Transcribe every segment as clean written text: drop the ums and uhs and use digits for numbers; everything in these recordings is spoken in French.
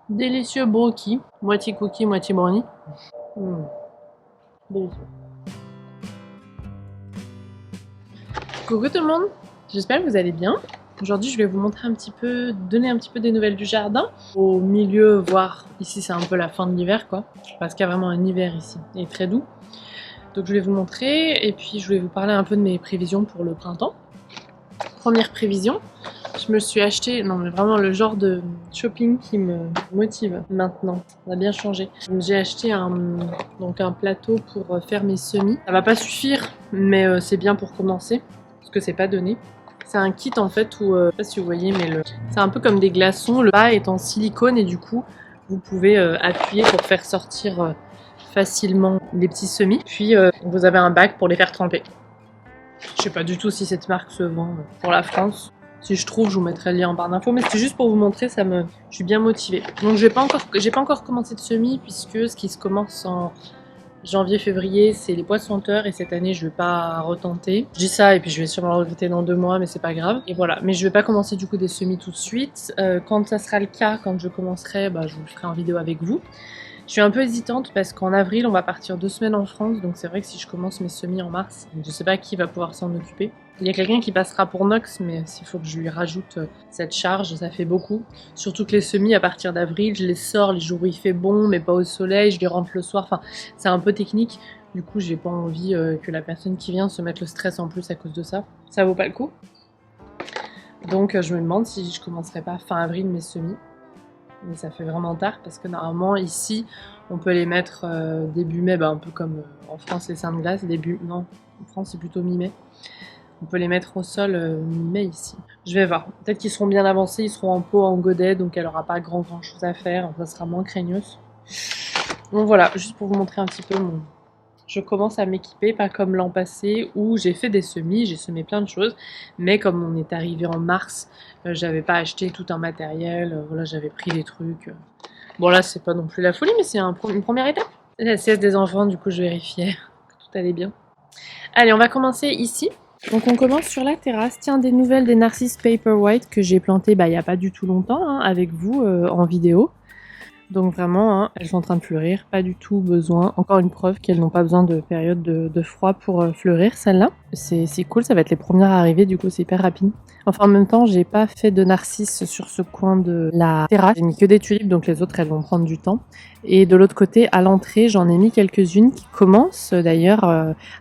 Délicieux brookie, moitié cookie, moitié brownie. Délicieux. Coucou tout le monde, j'espère que vous allez bien. Aujourd'hui je vais vous montrer un petit peu, donner un petit peu des nouvelles du jardin. Au milieu, voire ici c'est un peu la fin de l'hiver quoi, parce qu'il y a vraiment un hiver ici, et très doux. Donc je vais vous montrer et puis je vais vous parler un peu de mes prévisions pour le printemps. Première prévision, je me suis acheté, non mais vraiment le genre de shopping qui me motive maintenant, ça a bien changé. J'ai acheté donc un plateau pour faire mes semis. Ça va pas suffire, mais c'est bien pour commencer, parce que c'est pas donné. C'est un kit en fait où, je sais pas si vous voyez, mais c'est un peu comme des glaçons. Le bas est en silicone et du coup, vous pouvez appuyer pour faire sortir facilement les petits semis. Puis vous avez un bac pour les faire tremper. Je sais pas du tout si cette marque se vend pour la France. Si je trouve, je vous mettrai le lien en barre d'infos. Mais c'était juste pour vous montrer, je suis bien motivée. Donc j'ai pas encore commencé de semis puisque ce qui se commence en janvier-février, c'est les pois senteurs et cette année je vais pas retenter. Je dis ça et puis je vais sûrement le regretter dans 2 mois, mais c'est pas grave. Et voilà, mais je vais pas commencer du coup des semis tout de suite. Quand ça sera le cas, quand je commencerai, je vous le ferai en vidéo avec vous. Je suis un peu hésitante parce qu'en avril, on va partir 2 semaines en France, donc c'est vrai que si je commence mes semis en mars, je sais pas qui va pouvoir s'en occuper. Il y a quelqu'un qui passera pour Nox, mais s'il faut que je lui rajoute cette charge, ça fait beaucoup. Surtout que les semis, à partir d'avril, je les sors les jours où il fait bon, mais pas au soleil, je les rentre le soir, enfin, c'est un peu technique. Du coup, j'ai pas envie que la personne qui vient se mette le stress en plus à cause de ça. Ça vaut pas le coup. Donc, je me demande si je commencerai pas fin avril mes semis. Mais ça fait vraiment tard parce que normalement ici on peut les mettre début mai, un peu comme en France les seins de glace, non, en France c'est plutôt mi-mai. On peut les mettre au sol mi-mai ici. Je vais voir, peut-être qu'ils seront bien avancés, ils seront en pot, en godet, donc elle aura pas grand chose à faire, ça sera moins craignos. Donc voilà, juste pour vous montrer un petit peu Je commence à m'équiper, pas comme l'an passé où j'ai fait des semis, j'ai semé plein de choses, mais comme on est arrivé en mars, j'avais pas acheté tout un matériel, voilà, j'avais pris des trucs. Bon là c'est pas non plus la folie, mais c'est une première étape. La sieste des enfants, du coup je vérifiais que tout allait bien. Allez, on va commencer ici. Donc on commence sur la terrasse. Tiens, des nouvelles des Narcissus Paperwhite que j'ai plantées il y a pas du tout longtemps avec vous en vidéo. Donc vraiment, elles sont en train de fleurir, pas du tout besoin. Encore une preuve qu'elles n'ont pas besoin de période de froid pour fleurir, celles-là. C'est cool, ça va être les premières à arriver, du coup c'est hyper rapide. Enfin en même temps, j'ai pas fait de narcisses sur ce coin de la terrasse. J'ai mis que des tulipes, donc les autres elles vont prendre du temps. Et de l'autre côté, à l'entrée, j'en ai mis quelques-unes qui commencent d'ailleurs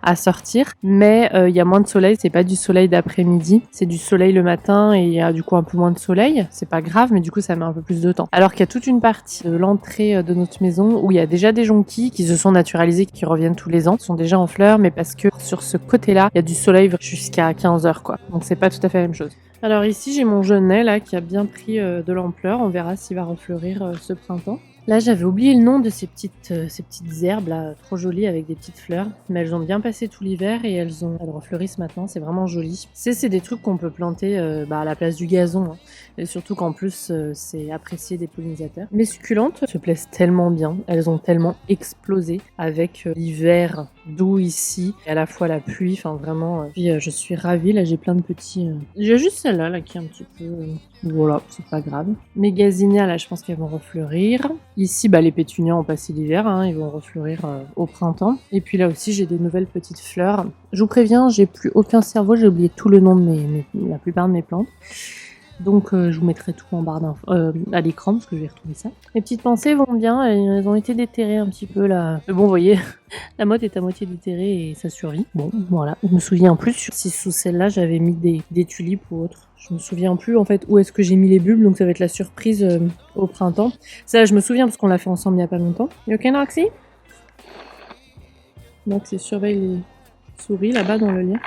à sortir. Mais il y a moins de soleil, c'est pas du soleil d'après-midi, c'est du soleil le matin et il y a du coup un peu moins de soleil. C'est pas grave, mais du coup ça met un peu plus de temps. Alors qu'il y a toute une partie de l'entrée de notre maison où il y a déjà des jonquilles qui se sont naturalisés, qui reviennent tous les ans, sont déjà en fleurs, mais parce que sur ce côté-là, il y a du soleil jusqu'à 15h quoi. Donc c'est pas tout à fait la même chose. Alors ici j'ai mon genêt là qui a bien pris de l'ampleur, on verra s'il va refleurir ce printemps. Là j'avais oublié le nom de ces petites herbes là, trop jolies avec des petites fleurs, mais elles ont bien passé tout l'hiver et elles refleurissent maintenant, c'est vraiment joli. C'est des trucs qu'on peut planter à la place du gazon, et surtout qu'en plus c'est apprécié des pollinisateurs. Mes succulentes se plaisent tellement bien, elles ont tellement explosé avec l'hiver doux ici, et à la fois la pluie, enfin vraiment, puis je suis ravie, là j'ai plein de petits... J'ai juste celle-là là, qui est un petit peu... voilà, c'est pas grave. Mes gazinias là, je pense qu'elles vont refleurir. Ici, les pétunias ont passé l'hiver, ils vont refleurir au printemps. Et puis là aussi, j'ai des nouvelles petites fleurs. Je vous préviens, j'ai plus aucun cerveau, j'ai oublié tout le nom de la plupart de mes plantes. Donc je vous mettrai tout en barre d'infos à l'écran parce que je vais retrouver ça. Les petites pensées vont bien, elles ont été déterrées un petit peu là. Mais bon, vous voyez, la motte est à moitié déterrée et ça survit. Bon, voilà. Je me souviens plus si sous celle-là j'avais mis des tulipes ou autre. Je me souviens plus en fait où est-ce que j'ai mis les bulbes, donc ça va être la surprise au printemps. Ça, je me souviens parce qu'on l'a fait ensemble il y a pas longtemps. You okay, Noxy? Noxy surveille les souris là-bas dans le lien.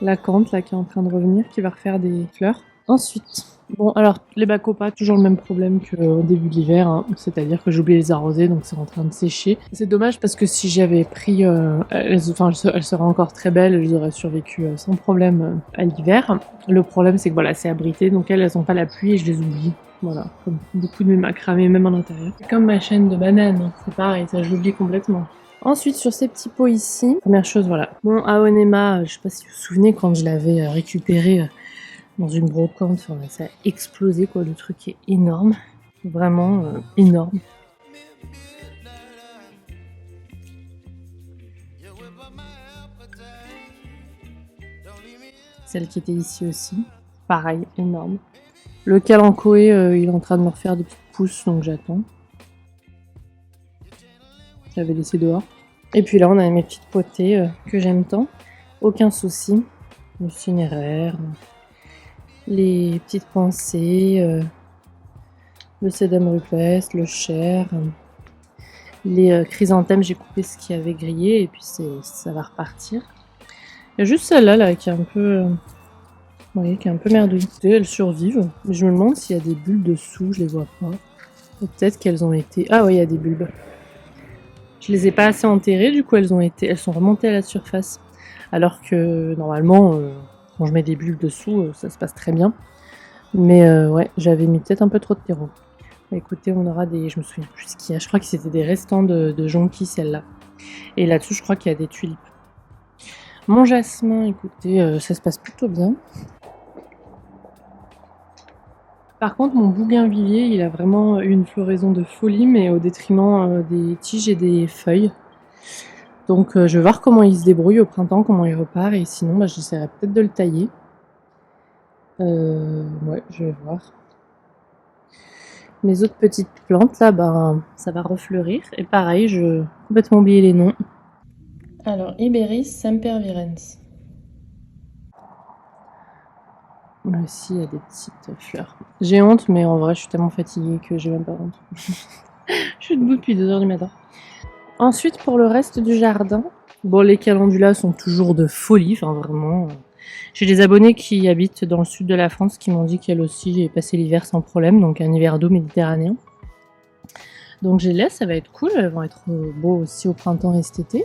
La cante là qui est en train de revenir, qui va refaire des fleurs. Ensuite, bon alors les bacopas, toujours le même problème qu'au début de l'hiver, c'est-à-dire que j'ai oublié de les arroser, donc c'est en train de sécher. C'est dommage parce que si j'avais pris, elles seraient encore très belles, elles auraient survécu sans problème à l'hiver. Le problème c'est que voilà, c'est abrité, donc elles ont pas la pluie et je les oublie. Voilà, comme beaucoup de mes macramés, même en intérieur. C'est comme ma chaîne de bananes, c'est pareil, ça je l'oublie complètement. Ensuite, sur ces petits pots ici, première chose, voilà. Mon Aonema, je sais pas si vous vous souvenez, quand je l'avais récupéré dans une brocante, ça a explosé quoi, le truc est énorme. vraiment énorme. Celle qui était ici aussi, pareil, énorme. Le calanchoé, il est en train de me refaire des petites pousses, donc j'attends. Je l'avais laissé dehors. Et puis là, on a mes petites potées que j'aime tant. Aucun souci. Le cinéraire, les petites pensées, le sedum rupestre, le cher, les chrysanthèmes, j'ai coupé ce qui avait grillé et puis ça va repartir. Il y a juste celle-là là, qui est un peu... oui, qui est un peu merdouille. Elles survivent, mais je me demande s'il y a des bulbes dessous, je les vois pas. Peut-être qu'elles ont été... Ah oui, il y a des bulbes. Je les ai pas assez enterrées, du coup elles sont remontées à la surface. Alors que normalement, quand je mets des bulbes dessous, ça se passe très bien. Mais ouais, j'avais mis peut-être un peu trop de terreau. Écoutez, on aura des... Je me souviens plus ce qu'il y a. Je crois que c'était des restants de jonquilles, celle-là. Et là-dessus, je crois qu'il y a des tulipes. Mon jasmin, écoutez, ça se passe plutôt bien. Par contre, mon bougainvillier, il a vraiment eu une floraison de folie, mais au détriment des tiges et des feuilles. Donc je vais voir comment il se débrouille au printemps, comment il repart, et sinon bah, j'essaierai peut-être de le tailler. Ouais, je vais voir. Mes autres petites plantes là, ben, ça va refleurir. Et pareil, je complètement oublié les noms. Alors, Iberis sempervirens. Là aussi, il y a des petites fleurs. J'ai honte, mais en vrai, je suis tellement fatiguée que j'ai même pas honte. Je suis debout depuis 2h du matin. Ensuite, pour le reste du jardin, bon, les calendulas sont toujours de folie, enfin vraiment. J'ai des abonnés qui habitent dans le sud de la France qui m'ont dit qu'elles aussi aient passé l'hiver sans problème, donc un hiver d'eau méditerranéen. Donc je les laisse, ça va être cool, elles vont être beaux aussi au printemps et cet été.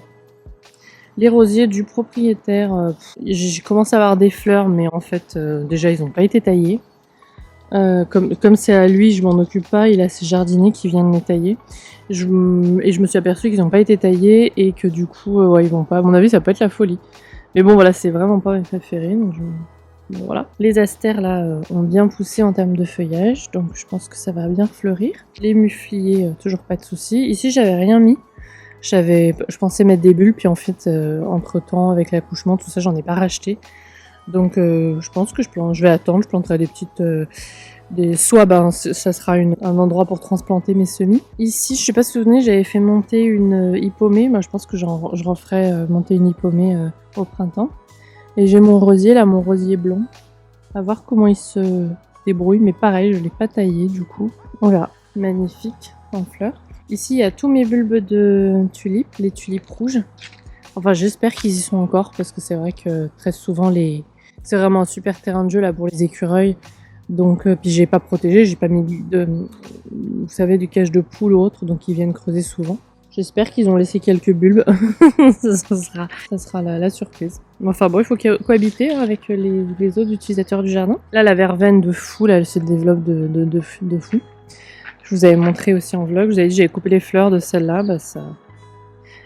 Les rosiers du propriétaire, j'ai commencé à avoir des fleurs, mais en fait, déjà ils n'ont pas été taillés. Comme c'est à lui, je m'en occupe pas, il a ses jardiniers qui viennent les tailler. Et je me suis aperçue qu'ils n'ont pas été taillés et que du coup, ouais, ils vont pas. À mon avis, ça peut être la folie. Mais bon, voilà, c'est vraiment pas mes préférés. Donc bon, voilà. Les astères là ont bien poussé en termes de feuillage, donc je pense que ça va bien fleurir. Les mufliers, toujours pas de soucis. Ici, j'avais rien mis. Je pensais mettre des bulbes, puis en fait, entre temps, avec l'accouchement, tout ça, j'en ai pas racheté. Donc je pense que je vais attendre, je planterai des petites... soit ben, ça sera un endroit pour transplanter mes semis. Ici, je sais pas si vous vous souvenez, j'avais fait monter une hippomée. Ben, je pense que je referai monter une hippomée au printemps. Et j'ai mon rosier, là, mon rosier blanc. À voir comment il se débrouille. Mais pareil, je l'ai pas taillé du coup. On verra. Magnifique en fleurs. Ici, il y a tous mes bulbes de tulipes, les tulipes rouges. Enfin, j'espère qu'ils y sont encore parce que c'est vrai que très souvent, c'est vraiment un super terrain de jeu là pour les écureuils. Donc, puis j'ai pas protégé, j'ai pas mis vous savez, du cage de poule ou autre, donc ils viennent creuser souvent. J'espère qu'ils ont laissé quelques bulbes. ça sera la surprise. Enfin bon, il faut cohabiter avec les autres utilisateurs du jardin. Là, la verveine de fou, là, elle se développe de fou. Je vous avais montré aussi en vlog, je vous avais dit j'avais coupé les fleurs de celle-là, bah ça...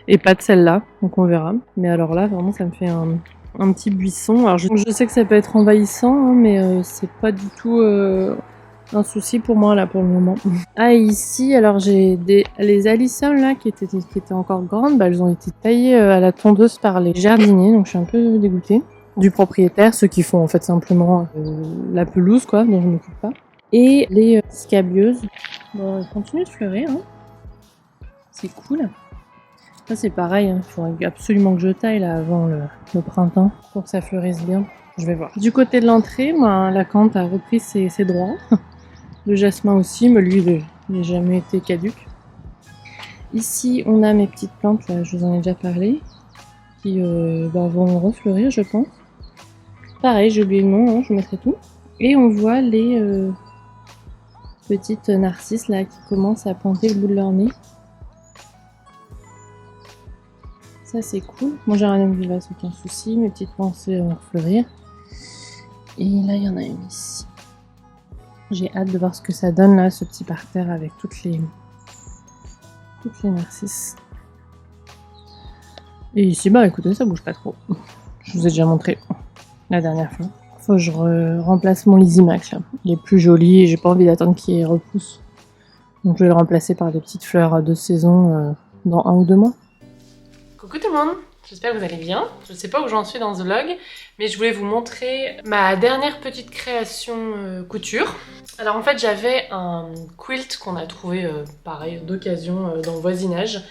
et pas de celle-là, donc on verra. Mais alors là, vraiment, ça me fait un petit buisson. Alors je sais que ça peut être envahissant, hein, mais c'est pas du tout un souci pour moi là pour le moment. Ah, et ici, alors j'ai les alissons là qui étaient encore grandes, bah, elles ont été taillées à la tondeuse par les jardiniers, donc je suis un peu dégoûtée. Du propriétaire, ceux qui font en fait simplement la pelouse quoi, dont je m'occupe pas. Et les scabieuses, bon, elles continuent de fleurir, hein. C'est cool. Ça c'est pareil, il faudrait absolument que je taille là avant le printemps pour que ça fleurisse bien. Je vais voir. Du côté de l'entrée, moi, la cante a repris ses droits. Le jasmin aussi, mais lui il n'a jamais été caduc. Ici on a mes petites plantes, là, je vous en ai déjà parlé, qui vont refleurir je pense. Pareil, j'ai oublié le nom, hein, je mettrai tout. Et on voit les petites narcisses là qui commencent à pointer le bout de leur nez. Ça c'est cool. Mon géranium vivace, aucun souci. Mes petites pensées vont fleurir. Et là il y en a une ici. J'ai hâte de voir ce que ça donne là, ce petit parterre avec toutes les narcisses. Et ici, bah écoutez, ça bouge pas trop. Je vous ai déjà montré la dernière fois. Faut que je remplace mon Lysimax là. Il est plus joli et j'ai pas envie d'attendre qu'il repousse Donc je vais le remplacer par des petites fleurs de saison dans 1 ou 2 mois. Coucou tout le monde, j'espère que vous allez bien. Je ne sais pas où j'en suis dans ce vlog, mais je voulais vous montrer ma dernière petite création couture. Alors en fait j'avais un quilt qu'on a trouvé pareil d'occasion dans le voisinage.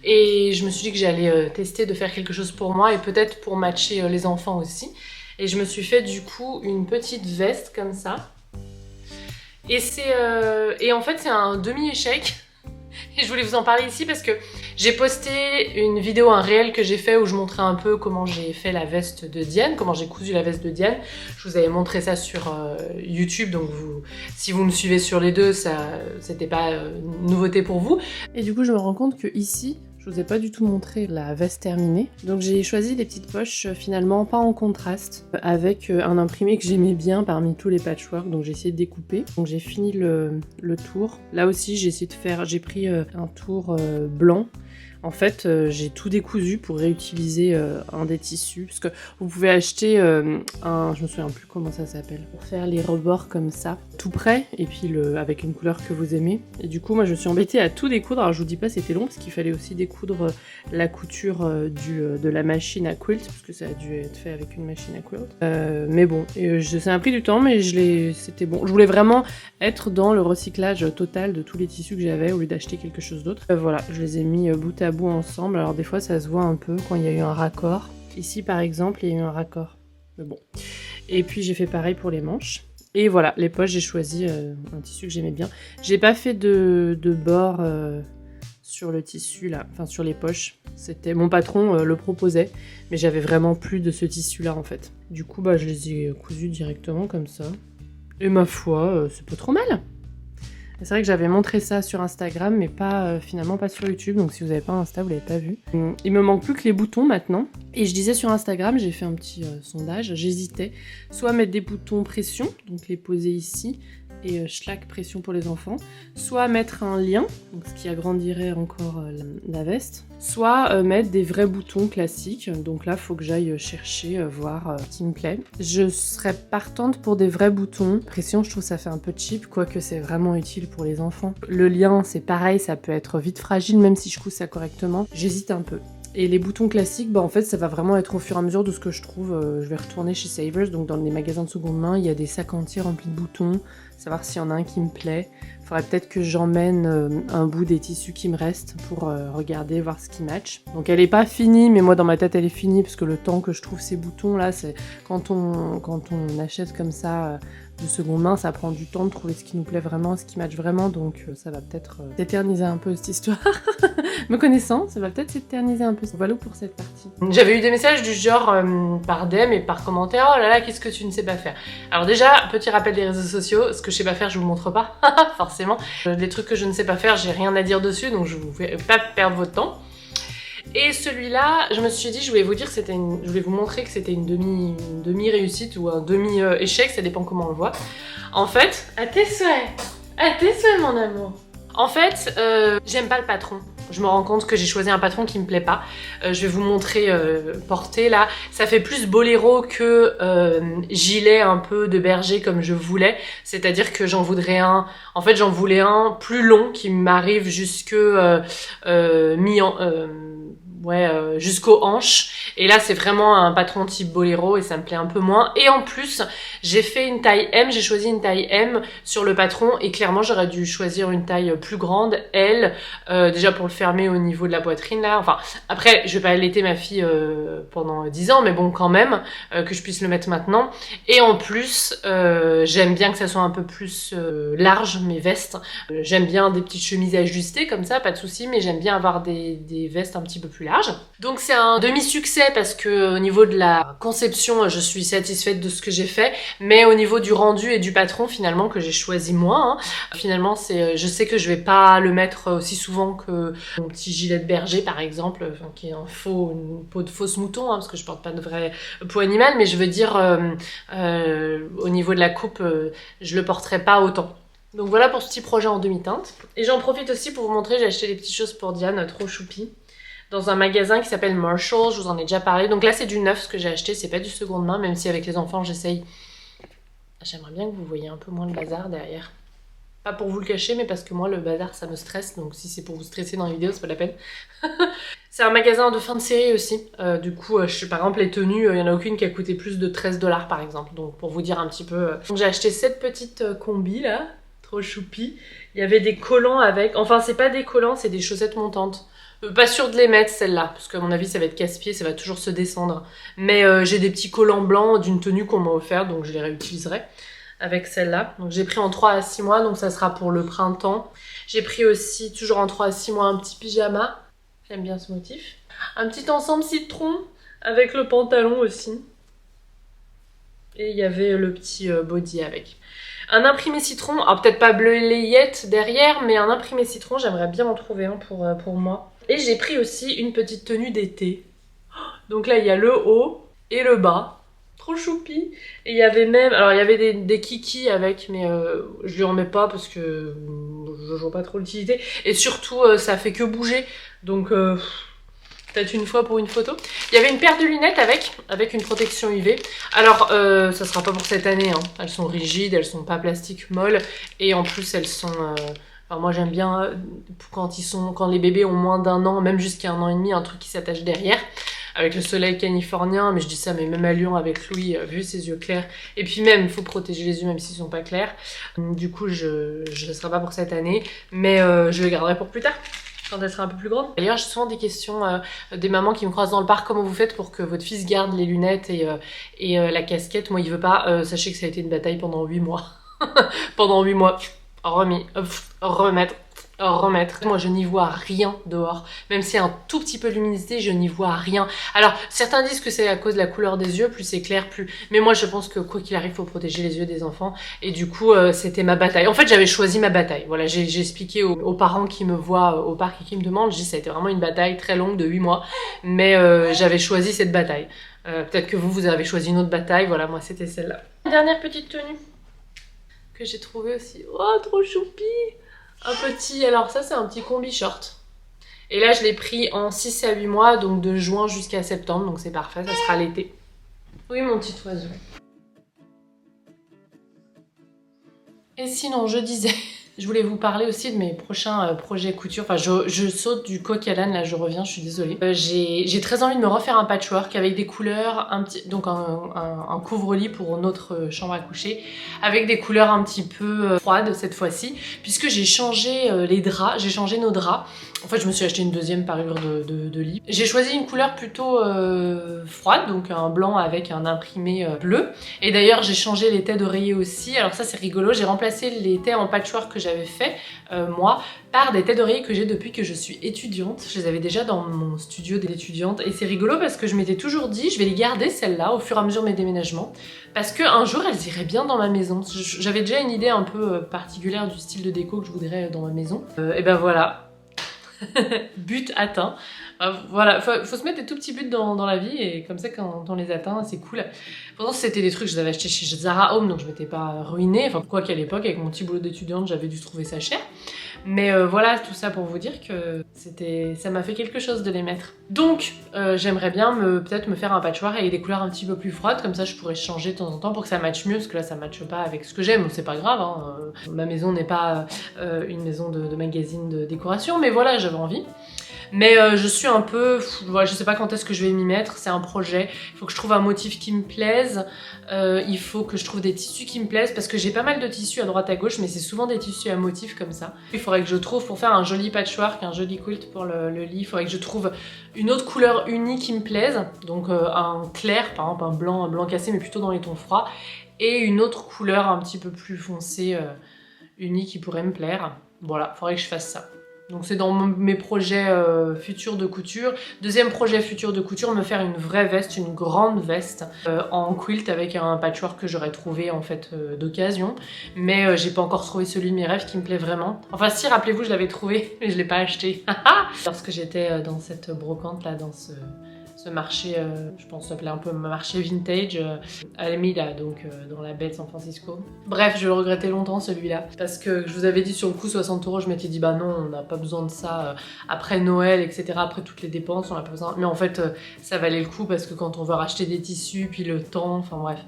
Et je me suis dit que j'allais tester de faire quelque chose pour moi et peut-être pour matcher les enfants aussi. Et je me suis fait du coup une petite veste comme ça. Et en fait c'est un demi-échec. Et je voulais vous en parler ici parce que j'ai posté une vidéo, un réel que j'ai fait où je montrais un peu comment j'ai fait la veste de Diane, comment j'ai cousu la veste de Diane. Je vous avais montré ça sur YouTube, donc si vous me suivez sur les deux, c'était pas une nouveauté pour vous. Et du coup je me rends compte que ici, je vous ai pas du tout montré la veste terminée. Donc j'ai choisi des petites poches finalement pas en contraste, avec un imprimé que j'aimais bien parmi tous les patchwork, donc j'ai essayé de découper. Donc j'ai fini le tour. Là aussi j'ai pris un tour blanc. En fait, j'ai tout décousu pour réutiliser un des tissus, parce que vous pouvez acheter je me souviens plus comment ça s'appelle, pour faire les rebords comme ça, tout prêt, et puis avec une couleur que vous aimez. Et du coup, moi, je suis embêtée à tout découdre. Alors, je vous dis pas, c'était long, parce qu'il fallait aussi découdre la couture de la machine à quilt, parce que ça a dû être fait avec une machine à quilt. Mais bon, ça a pris du temps, mais c'était bon. Je voulais vraiment être dans le recyclage total de tous les tissus que j'avais, au lieu d'acheter quelque chose d'autre. Voilà, je les ai mis bout à bout ensemble. Alors des fois ça se voit un peu quand il y a eu un raccord. Ici par exemple il y a eu un raccord. Mais bon. Et puis j'ai fait pareil pour les manches. Et voilà, les poches j'ai choisi un tissu que j'aimais bien. J'ai pas fait de bord sur le tissu là, enfin sur les poches. C'était mon patron le proposait, mais j'avais vraiment plus de ce tissu là en fait. Du coup je les ai cousus directement comme ça. Et ma foi, c'est pas trop mal. C'est vrai que j'avais montré ça sur Instagram, mais finalement pas sur YouTube, donc si vous n'avez pas Insta, vous l'avez pas vu. Il me manque plus que les boutons maintenant. Et je disais sur Instagram, j'ai fait un petit sondage, j'hésitais soit à mettre des boutons pression, donc les poser ici, et schlack pression pour les enfants, soit mettre un lien, donc ce qui agrandirait encore la veste, soit mettre des vrais boutons classiques. Donc là, il faut que j'aille chercher, voir ce qui me plaît. Je serais partante pour des vrais boutons. Pression, je trouve ça fait un peu cheap, quoique c'est vraiment utile pour les enfants. Le lien, c'est pareil, ça peut être vite fragile, même si je couds ça correctement. J'hésite un peu. Et les boutons classiques, en fait, ça va vraiment être au fur et à mesure de ce que je trouve. Je vais retourner chez Savers, donc dans les magasins de seconde main, il y a des sacs entiers remplis de boutons, savoir s'il y en a un qui me plaît. Il faudrait peut-être que j'emmène un bout des tissus qui me restent pour regarder, voir ce qui match. Donc elle est pas finie, mais moi dans ma tête elle est finie, parce que le temps que je trouve ces boutons là, c'est quand on achète comme ça de seconde main, ça prend du temps de trouver ce qui nous plaît vraiment, ce qui match vraiment, donc ça va peut-être s'éterniser un peu cette histoire. Me connaissant, ça va peut-être s'éterniser un peu. Voilà pour cette partie. J'avais eu des messages du genre par DM et par commentaire, oh là là, qu'est-ce que tu ne sais pas faire. Alors déjà, petit rappel des réseaux sociaux, ce que je sais pas faire, je vous le montre pas, forcément. Les trucs que je ne sais pas faire, j'ai rien à dire dessus, donc je vous fais pas perdre votre temps. Et celui-là, je me suis dit, je voulais vous montrer que c'était une demi-réussite ou un demi-échec, ça dépend comment on le voit. En fait, à tes souhaits mon amour. En fait, j'aime pas le patron. Je me rends compte que j'ai choisi un patron qui me plaît pas. Je vais vous montrer porté là. Ça fait plus boléro que gilet un peu de berger comme je voulais. C'est-à-dire que j'en voudrais un. En fait, j'en voulais un plus long qui m'arrive jusque jusqu'aux hanches. Et là, c'est vraiment un patron type boléro et ça me plaît un peu moins. Et en plus, j'ai fait une taille M. J'ai choisi une taille M sur le patron et clairement, j'aurais dû choisir une taille plus grande, L, déjà pour le fermer au niveau de la poitrine là. Enfin, après, je vais pas allaiter ma fille pendant 10 ans, mais bon, quand même, que je puisse le mettre maintenant. Et en plus, j'aime bien que ça soit un peu plus large, mes vestes. J'aime bien des petites chemises ajustées comme ça, pas de souci, mais j'aime bien avoir des vestes un petit peu plus larges. Donc c'est un demi-succès parce que au niveau de la conception, je suis satisfaite de ce que j'ai fait, mais au niveau du rendu et du patron finalement que j'ai choisi moi, finalement je sais que je vais pas le mettre aussi souvent que mon petit gilet de berger par exemple, qui est une peau de fausse mouton, parce que je porte pas de vrai peau animale, mais je veux dire au niveau de la coupe, je le porterai pas autant. Donc voilà pour ce petit projet en demi-teinte. Et j'en profite aussi pour vous montrer, j'ai acheté des petites choses pour Diane, trop choupi, dans un magasin qui s'appelle Marshall, je vous en ai déjà parlé. Donc là c'est du neuf ce que j'ai acheté, c'est pas du seconde main, même si avec les enfants j'essaye. J'aimerais bien que vous voyez un peu moins le bazar derrière. Pas pour vous le cacher, mais parce que moi, le bazar, ça me stresse. Donc si c'est pour vous stresser dans les vidéos, c'est pas la peine. C'est un magasin de fin de série aussi. Du coup, par exemple, les tenues, il y en a aucune qui a coûté plus de 13 $ par exemple. Donc pour vous dire un petit peu... Donc j'ai acheté cette petite combi là, trop choupi. Il y avait des collants avec... Enfin, c'est pas des collants, c'est des chaussettes montantes. Pas sûre de les mettre celle-là, parce qu'à mon avis ça va être casse-pied, ça va toujours se descendre. Mais j'ai des petits collants blancs d'une tenue qu'on m'a offert, donc je les réutiliserai avec celle-là. Donc j'ai pris en 3 à 6 mois, donc ça sera pour le printemps. J'ai pris aussi, toujours en 3 à 6 mois, un petit pyjama. J'aime bien ce motif. Un petit ensemble citron avec le pantalon aussi. Et il y avait le petit body avec. Un imprimé citron, alors peut-être pas bleu layette derrière, mais un imprimé citron, j'aimerais bien en trouver un pour moi. Et j'ai pris aussi une petite tenue d'été. Donc là, il y a le haut et le bas. Trop choupi. Et il y avait même... Alors il y avait des kikis avec, mais je lui en mets pas parce que je vois pas trop l'utilité. Et surtout, ça fait que bouger. Donc peut-être une fois pour une photo. Il y avait une paire de lunettes avec une protection UV. Alors ça sera pas pour cette année, hein. Elles sont rigides, elles sont pas plastique molle. Et en plus elles sont... Alors moi j'aime bien quand les bébés ont moins d'1 an, même jusqu'à 1 an et demi, un truc qui s'attache derrière. Avec le soleil californien, mais je dis ça, mais même à Lyon avec Louis, vu ses yeux clairs. Et puis même, il faut protéger les yeux même s'ils sont pas clairs. Du coup, je ne serai pas pour cette année, mais je les garderai pour plus tard, quand elle sera un peu plus grande. D'ailleurs, j'ai souvent des questions des mamans qui me croisent dans le parc, comment vous faites pour que votre fils garde les lunettes et la casquette. Moi, il veut pas. Sachez que ça a été une bataille pendant 8 mois. Pendant 8 mois, remettre. Moi, je n'y vois rien dehors. Même s'il y a un tout petit peu de luminosité, je n'y vois rien. Alors, certains disent que c'est à cause de la couleur des yeux, plus c'est clair, plus... Mais moi, je pense que quoi qu'il arrive, il faut protéger les yeux des enfants. Et du coup, c'était ma bataille. En fait, j'avais choisi ma bataille. Voilà, j'ai expliqué aux parents qui me voient au parc et qui me demandent. Je dis, ça a été vraiment une bataille très longue de 8 mois. Mais j'avais choisi cette bataille. Peut-être que vous avez choisi une autre bataille. Voilà, moi, c'était celle-là. Dernière petite tenue que j'ai trouvée aussi. Oh, trop choupi! Un petit, alors ça c'est un petit combi short. Et là je l'ai pris en 6 à 8 mois, donc de juin jusqu'à septembre, donc c'est parfait, ça sera l'été. Oui mon petit oiseau. Et sinon je disais, je voulais vous parler aussi de mes prochains projets couture. Enfin je saute du coq à l'âne, là je reviens, je suis désolée. J'ai très envie de me refaire un patchwork avec des couleurs, donc un couvre-lit pour notre chambre à coucher, avec des couleurs un petit peu froides cette fois-ci, puisque j'ai changé les draps, j'ai changé nos draps. En fait je me suis acheté une deuxième parure de lit. J'ai choisi une couleur plutôt froide, donc un blanc avec un imprimé bleu. Et d'ailleurs j'ai changé les tais d'oreiller aussi, alors ça c'est rigolo, j'ai remplacé les tais en patchwork que j'avais fait moi par des tais d'oreiller que j'ai depuis que je suis étudiante. Je les avais déjà dans mon studio d'étudiante et c'est rigolo parce que je m'étais toujours dit je vais les garder celles-là au fur et à mesure de mes déménagements parce qu'un jour elles iraient bien dans ma maison. J'avais déjà une idée un peu particulière du style de déco que je voudrais dans ma maison. Et ben voilà. But atteint. Voilà, faut se mettre des tout petits buts dans la vie et comme ça quand on les atteint c'est cool. Pourtant c'était des trucs que je les avais achetés chez Zara Home donc je m'étais pas ruinée, enfin quoi qu'à l'époque avec mon petit boulot d'étudiante j'avais dû trouver ça cher. Mais voilà, tout ça pour vous dire que ça m'a fait quelque chose de les mettre. Donc j'aimerais bien peut-être me faire un patchwork avec des couleurs un petit peu plus froides, comme ça je pourrais changer de temps en temps pour que ça matche mieux, parce que là ça matche pas avec ce que j'aime, c'est pas grave, hein. Ma maison n'est pas une maison de magazine de décoration, mais voilà, j'avais envie. Mais je suis un peu... Voilà, je sais pas quand est-ce que je vais m'y mettre, c'est un projet. Il faut que je trouve un motif qui me plaise. Il faut que je trouve des tissus qui me plaisent parce que j'ai pas mal de tissus à droite à gauche mais c'est souvent des tissus à motifs comme ça. Il faudrait que je trouve pour faire un joli patchwork, un joli quilt pour le lit, il faudrait que je trouve une autre couleur unie qui me plaise. Donc un clair, par exemple un blanc cassé mais plutôt dans les tons froids. Et une autre couleur un petit peu plus foncée, unie qui pourrait me plaire. Voilà, il faudrait que je fasse ça. Donc c'est dans mes projets futurs de couture. Deuxième projet futur de couture, me faire une vraie veste, une grande veste en quilt avec un patchwork que j'aurais trouvé en fait d'occasion. Mais j'ai pas encore trouvé celui de mes rêves qui me plaît vraiment. Enfin si, rappelez-vous, je l'avais trouvé, mais je l'ai pas acheté. Lorsque j'étais dans cette brocante là, dans ce marché, je pense que ça s'appelait un peu marché vintage, à Alameda, donc dans la baie de San Francisco. Bref, je le regrettais longtemps celui-là, parce que je vous avais dit sur le coup 60 €, je m'étais dit bah non, on n'a pas besoin de ça après Noël, etc. Après toutes les dépenses, on n'a pas besoin. Mais en fait, ça valait le coup parce que quand on veut racheter des tissus, puis le temps, enfin bref.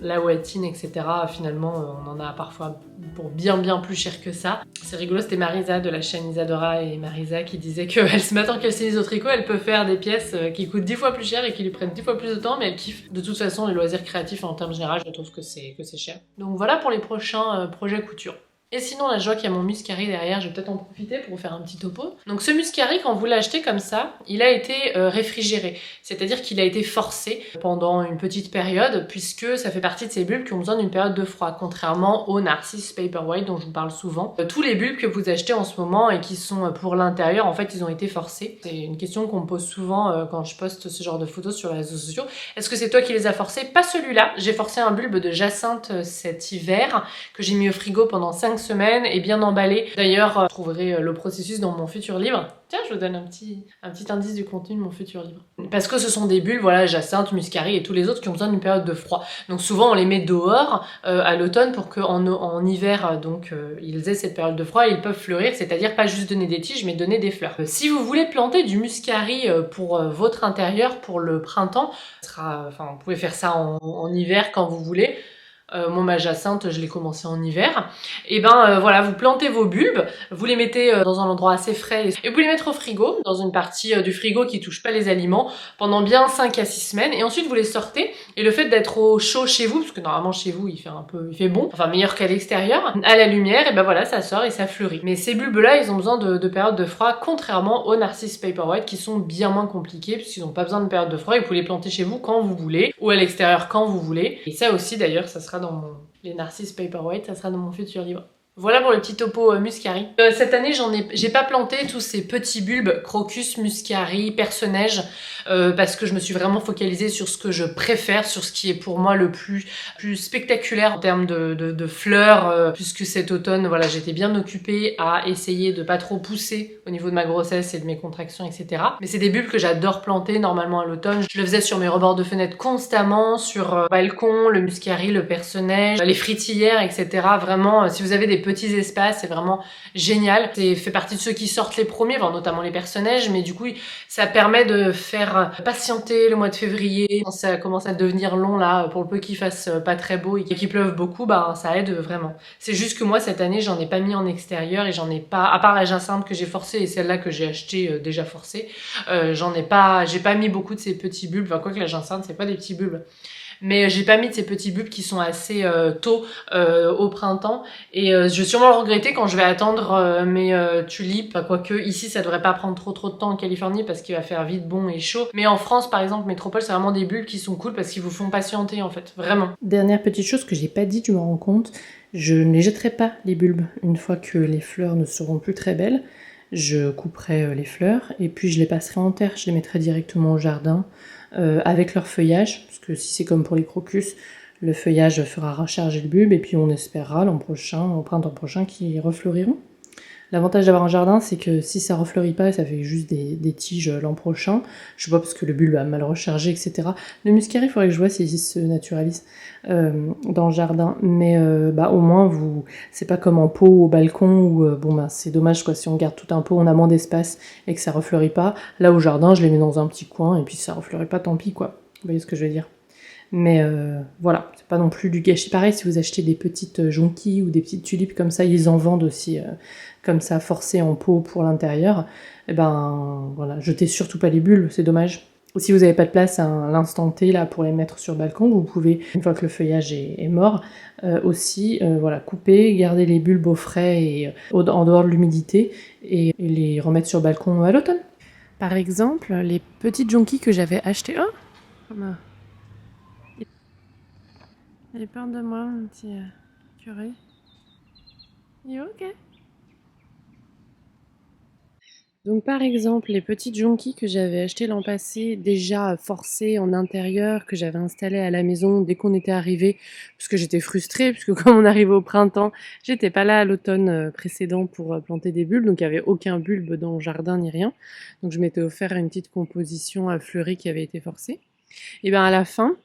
la wetine, etc. Finalement, on en a parfois pour bien plus cher que ça. C'est rigolo, c'était Marisa de la chaîne Isadora et Marisa qui disait que maintenant qu'elle s'est mise au tricot, elle peut faire des pièces qui coûtent 10 fois plus cher et qui lui prennent 10 fois plus de temps, mais elle kiffe. De toute façon, les loisirs créatifs en termes généraux, je trouve que c'est cher. Donc voilà pour les prochains projets couture. Et sinon, là, je vois qu'il y a mon Muscari derrière, je vais peut-être en profiter pour vous faire un petit topo. Donc ce Muscari, quand vous l'achetez comme ça, il a été réfrigéré. C'est-à-dire qu'il a été forcé pendant une petite période, puisque ça fait partie de ces bulbes qui ont besoin d'une période de froid, contrairement au Narcisse Paperwhite dont je vous parle souvent. Tous les bulbes que vous achetez en ce moment et qui sont pour l'intérieur, en fait, ils ont été forcés. C'est une question qu'on me pose souvent quand je poste ce genre de photos sur les réseaux sociaux. Est-ce que c'est toi qui les as forcés? Pas celui-là. J'ai forcé un bulbe de Jacinthe cet hiver, que j'ai mis au frigo pendant 5 semaines et bien emballé. D'ailleurs, vous trouverez le processus dans mon futur livre. Tiens, je vous donne un petit indice du contenu de mon futur livre. Parce que ce sont des bulbes, voilà, Jacinthe, Muscari et tous les autres qui ont besoin d'une période de froid. Donc souvent on les met dehors à l'automne pour qu'en hiver, ils aient cette période de froid et ils peuvent fleurir, c'est-à-dire pas juste donner des tiges mais donner des fleurs. Si vous voulez planter du Muscari pour votre intérieur pour le printemps, vous pouvez faire ça en hiver quand vous voulez. Moi, ma Jacinthe, je l'ai commencé en hiver. Et voilà, vous plantez vos bulbes, vous les mettez dans un endroit assez frais et vous les mettez au frigo, dans une partie du frigo qui touche pas les aliments, pendant bien 5 à 6 semaines. Et ensuite, vous les sortez. Et le fait d'être au chaud chez vous, parce que normalement chez vous, il fait bon, enfin meilleur qu'à l'extérieur, à la lumière, et voilà, ça sort et ça fleurit. Mais ces bulbes-là, ils ont besoin de périodes de froid, contrairement aux Narcisse Paperwhite qui sont bien moins compliqués, puisqu'ils n'ont pas besoin de période de froid. Et vous pouvez les planter chez vous quand vous voulez, ou à l'extérieur quand vous voulez. Et ça aussi, d'ailleurs, ça sera dans les Narcisse Paperwhite, ça sera dans mon futur livre. Voilà pour le petit topo Muscari. Cette année, j'ai pas planté tous ces petits bulbes Crocus, Muscari, Perce-Neige parce que je me suis vraiment focalisée sur ce que je préfère, sur ce qui est pour moi le plus spectaculaire en termes de fleurs, puisque cet automne, voilà, j'étais bien occupée à essayer de pas trop pousser au niveau de ma grossesse et de mes contractions, etc. Mais c'est des bulbes que j'adore planter normalement à l'automne. Je le faisais sur mes rebords de fenêtre constamment, sur le balcon, le Muscari, le Perce-Neige, les fritillères, etc. Vraiment, si vous avez des petits espaces, c'est vraiment génial. C'est fait partie de ceux qui sortent les premiers, notamment les Perce-Neige, mais du coup, ça permet de faire patienter le mois de février. Quand ça commence à devenir long, là, pour le peu qu'il fasse pas très beau et qu'il pleuve beaucoup, ça aide vraiment. C'est juste que moi, cette année, j'en ai pas mis en extérieur et j'en ai pas, à part la Jacinthe que j'ai forcée et celle-là que j'ai achetée déjà forcée, j'ai pas mis beaucoup de ces petits bulbes. Enfin, quoi que la Jacinthe, c'est pas des petits bulbes. Mais j'ai pas mis de ces petits bulbes qui sont assez tôt au printemps et je vais sûrement le regretter quand je vais attendre mes tulipes, quoique ici ça devrait pas prendre trop de temps en Californie parce qu'il va faire vite bon et chaud, mais en France par exemple métropole c'est vraiment des bulbes qui sont cool parce qu'ils vous font patienter en fait, vraiment. Dernière petite chose que j'ai pas dit, je me rends compte, je ne les jetterai pas les bulbes une fois que les fleurs ne seront plus très belles. Je couperai les fleurs et puis je les passerai en terre, je les mettrai directement au jardin avec leur feuillage, parce que si c'est comme pour les crocus, le feuillage fera recharger le bulbe et puis on espérera l'an prochain, au printemps prochain, qu'ils refleuriront. L'avantage d'avoir un jardin, c'est que si ça refleurit pas, ça fait juste des tiges l'an prochain. Je sais pas, parce que le bulbe a mal rechargé, etc. Le Muscari, il faudrait que je vois s'il se naturalise dans le jardin. Mais au moins, c'est pas comme en pot au balcon où c'est dommage quoi. Si on garde tout un pot, on a moins d'espace et que ça refleurit pas. Là, au jardin, je les mets dans un petit coin et puis ça refleurit pas, tant pis quoi. Vous voyez ce que je veux dire? Mais voilà, c'est pas non plus du gâchis. Pareil, si vous achetez des petites jonquilles ou des petites tulipes comme ça, ils en vendent aussi comme ça, forcées en pot pour l'intérieur. Et voilà, jetez surtout pas les bulbes, c'est dommage. Ou si vous n'avez pas de place à l'instant T là pour les mettre sur le balcon, vous pouvez, une fois que le feuillage est mort, aussi couper, garder les bulbes au frais et en dehors de l'humidité et les remettre sur le balcon à l'automne. Par exemple, les petites jonquilles que j'avais achetées. Oh, il a peur de moi, mon petit curé. Il est ok. Donc par exemple, les petites jonquilles que j'avais achetées l'an passé, déjà forcées en intérieur, que j'avais installées à la maison dès qu'on était arrivé, parce que j'étais frustrée, puisque comme on arrivait au printemps, j'étais pas là à l'automne précédent pour planter des bulbes, donc il n'y avait aucun bulbe dans le jardin ni rien. Donc je m'étais offert une petite composition fleurie qui avait été forcée. Et à la fin,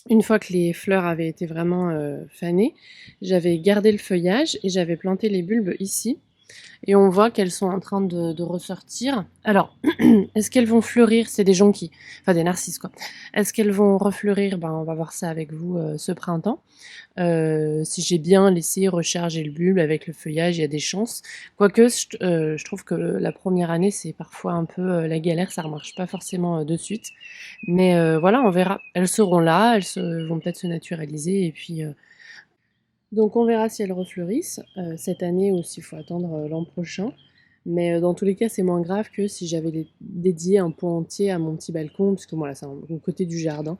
une fois que les fleurs avaient été vraiment fanées, j'avais gardé le feuillage et j'avais planté les bulbes ici. Et on voit qu'elles sont en train de ressortir. Alors, est-ce qu'elles vont fleurir? C'est des jonquilles, enfin des narcisses quoi. Est-ce qu'elles vont refleurir? Ben, on va voir ça avec vous ce printemps. Si j'ai bien laissé recharger le bulbe avec le feuillage, il y a des chances. Quoique, je trouve que la première année, c'est parfois un peu la galère, ça ne marche pas forcément de suite. Mais voilà, on verra. Elles seront là, vont peut-être se naturaliser et puis donc on verra si elles refleurissent cette année ou s'il faut attendre l'an prochain. Mais dans tous les cas, c'est moins grave que si j'avais dédié un pot entier à mon petit balcon, puisque voilà, c'est un côté du jardin.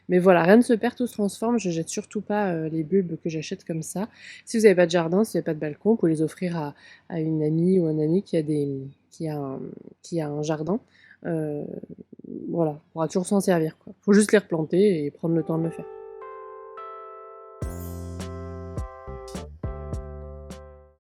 Mais voilà, rien ne se perd, tout se transforme. Je jette surtout pas les bulbes que j'achète comme ça. Si vous n'avez pas de jardin, si vous n'avez pas de balcon, vous pouvez les offrir à une amie ou un ami qui a un jardin. Voilà, on pourra toujours s'en servir, quoi. Faut juste les replanter et prendre le temps de le faire.